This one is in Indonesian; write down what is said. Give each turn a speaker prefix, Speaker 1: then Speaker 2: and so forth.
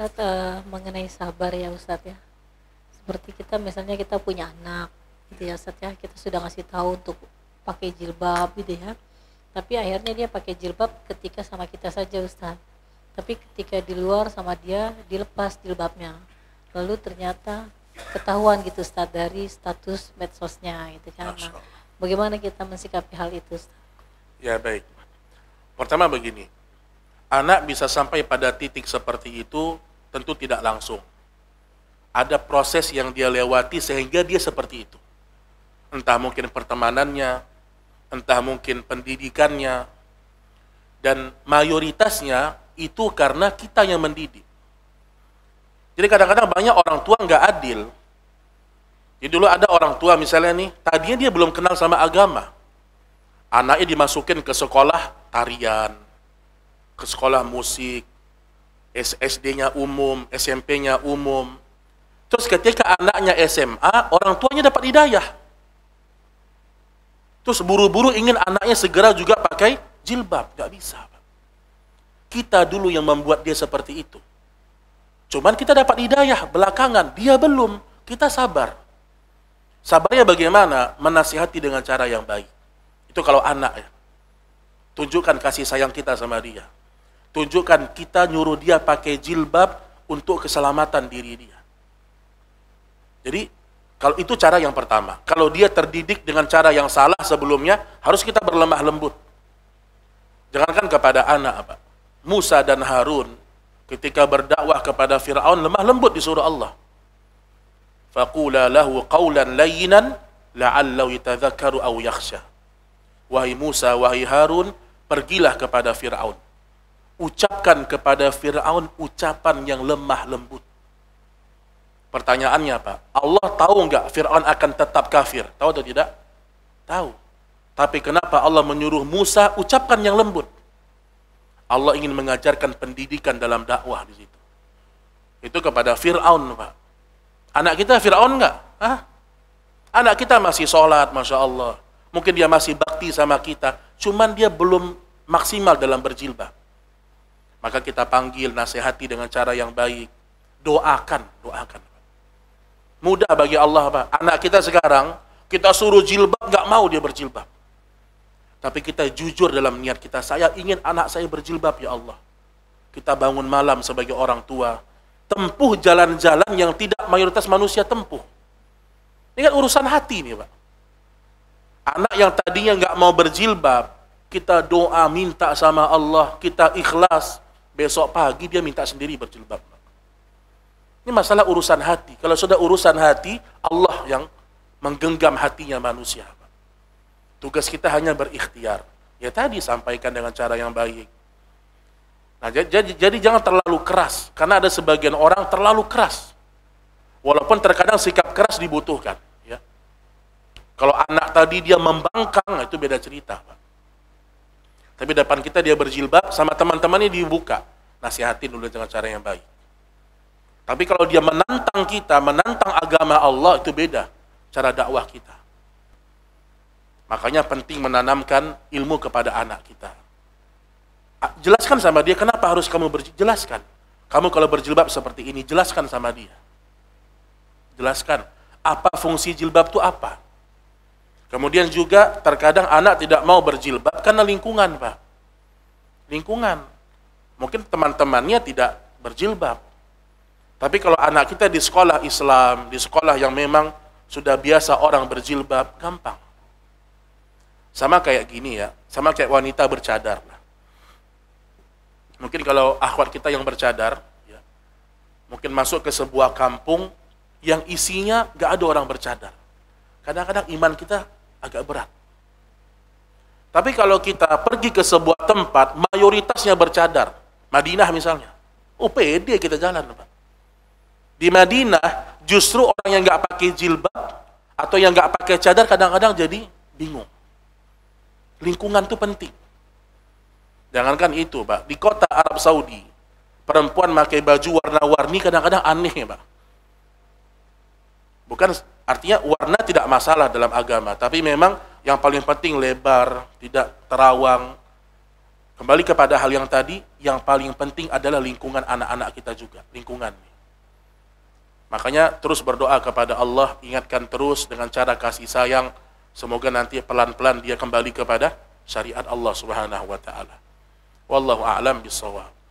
Speaker 1: Ustadz, mengenai sabar ya Ustadz ya. Seperti kita misalnya kita punya anak gitu ya Ustadz ya, kita sudah ngasih tahu untuk pakai jilbab gitu ya. Tapi akhirnya dia pakai jilbab ketika sama kita saja Ustadz. Tapi ketika di luar sama dia dilepas jilbabnya. Lalu ternyata ketahuan gitu Ustadz dari status medsosnya gitu kan. Nah, bagaimana kita mensikapi hal itu Ustadz?
Speaker 2: Ya baik. Pertama begini, anak bisa sampai pada titik seperti itu tentu tidak langsung. Ada proses yang dia lewati sehingga dia seperti itu. Entah mungkin pertemanannya, entah mungkin pendidikannya, dan mayoritasnya itu karena kita yang mendidik. Jadi kadang-kadang banyak orang tua nggak adil. Jadi dulu ada orang tua misalnya nih, tadinya dia belum kenal sama agama. Anaknya dimasukin ke sekolah tarian, ke sekolah musik, SD-nya umum, SMP-nya umum. Terus ketika anaknya SMA, orang tuanya dapat hidayah. Terus buru-buru ingin anaknya segera juga pakai jilbab. Gak bisa. Kita dulu yang membuat dia seperti itu. Cuman kita dapat hidayah belakangan, dia belum. Kita sabar. Sabarnya bagaimana? Menasihati dengan cara yang baik. Itu kalau anak ya. Tunjukkan kasih sayang kita sama dia. Tunjukkan kita nyuruh dia pakai jilbab untuk keselamatan diri dia. Jadi, kalau itu cara yang pertama. Kalau dia terdidik dengan cara yang salah sebelumnya, harus kita berlemah lembut. Jangankan kepada anak, Pak. Musa dan Harun, ketika berdakwah kepada Fir'aun, lemah lembut disuruh Allah. Faqula lahu qawlan layyinan, la'allahu yatadzakkaru aw yakhsha. Wahai Musa, wahai Harun, pergilah kepada Fir'aun. Ucapkan kepada Fir'aun ucapan yang lemah lembut. Pertanyaannya apa? Allah tahu enggak Fir'aun akan tetap kafir? Tahu atau tidak? Tahu. Tapi kenapa Allah menyuruh Musa ucapkan yang lembut? Allah ingin mengajarkan pendidikan dalam dakwah di situ. Itu kepada Fir'aun, Pak. Anak kita Fir'aun enggak? Hah? Anak kita masih sholat, Masya Allah. Mungkin dia masih bakti sama kita, cuman dia belum maksimal dalam berjilbab. Maka kita panggil, nasihati dengan cara yang baik. Doakan. Mudah bagi Allah, Pak. Anak kita sekarang, kita suruh jilbab, nggak mau dia berjilbab. Tapi kita jujur dalam niat kita, saya ingin anak saya berjilbab, ya Allah. Kita bangun malam sebagai orang tua, tempuh jalan-jalan yang tidak mayoritas manusia tempuh. Ini kan urusan hati nih, Pak. Anak yang tadinya nggak mau berjilbab, kita doa, minta sama Allah, kita ikhlas, besok pagi dia minta sendiri berjilbab. Ini masalah urusan hati. Kalau sudah urusan hati, Allah yang menggenggam hatinya manusia. Tugas kita hanya berikhtiar. Ya tadi sampaikan dengan cara yang baik. Nah, jadi jangan terlalu keras, karena ada sebagian orang terlalu keras. Walaupun terkadang sikap keras dibutuhkan. Ya. Kalau anak tadi dia membangkang, itu beda cerita, Pak. Tapi depan kita dia berjilbab, sama teman-temannya dibuka. Nasihatin dulu dengan cara yang baik. Tapi kalau dia menantang kita, menantang agama Allah, itu beda cara dakwah kita. Makanya penting menanamkan ilmu kepada anak kita. Jelaskan sama dia, kenapa harus kamu jelaskan. Kamu kalau berjilbab seperti ini, jelaskan sama dia. Jelaskan, apa fungsi jilbab itu apa. Kemudian juga terkadang anak tidak mau berjilbab karena lingkungan, Pak. Lingkungan. Mungkin teman-temannya tidak berjilbab. Tapi kalau anak kita di sekolah Islam, di sekolah yang memang sudah biasa orang berjilbab, gampang. Sama kayak gini ya, sama kayak wanita bercadar. Mungkin kalau akhwat kita yang bercadar, ya, mungkin masuk ke sebuah kampung yang isinya gak ada orang bercadar. Kadang-kadang iman kita agak berat. Tapi kalau kita pergi ke sebuah tempat, mayoritasnya bercadar, Madinah misalnya, pede kita jalan, Pak. Di Madinah, justru orang yang nggak pakai jilbab atau yang nggak pakai cadar kadang-kadang jadi bingung. Lingkungan itu penting. Jangankan itu, Pak. Di kota Arab Saudi, perempuan pakai baju warna-warni kadang-kadang aneh, Pak. Bukan artinya warna tidak masalah dalam agama, tapi memang yang paling penting lebar, tidak terawang. Kembali kepada hal yang tadi, yang paling penting adalah lingkungan anak-anak kita juga, lingkungan. Makanya terus berdoa kepada Allah, ingatkan terus dengan cara kasih sayang, semoga nanti pelan-pelan dia kembali kepada syariat Allah Subhanahu wa taala. Wallahu a'lam bissawab.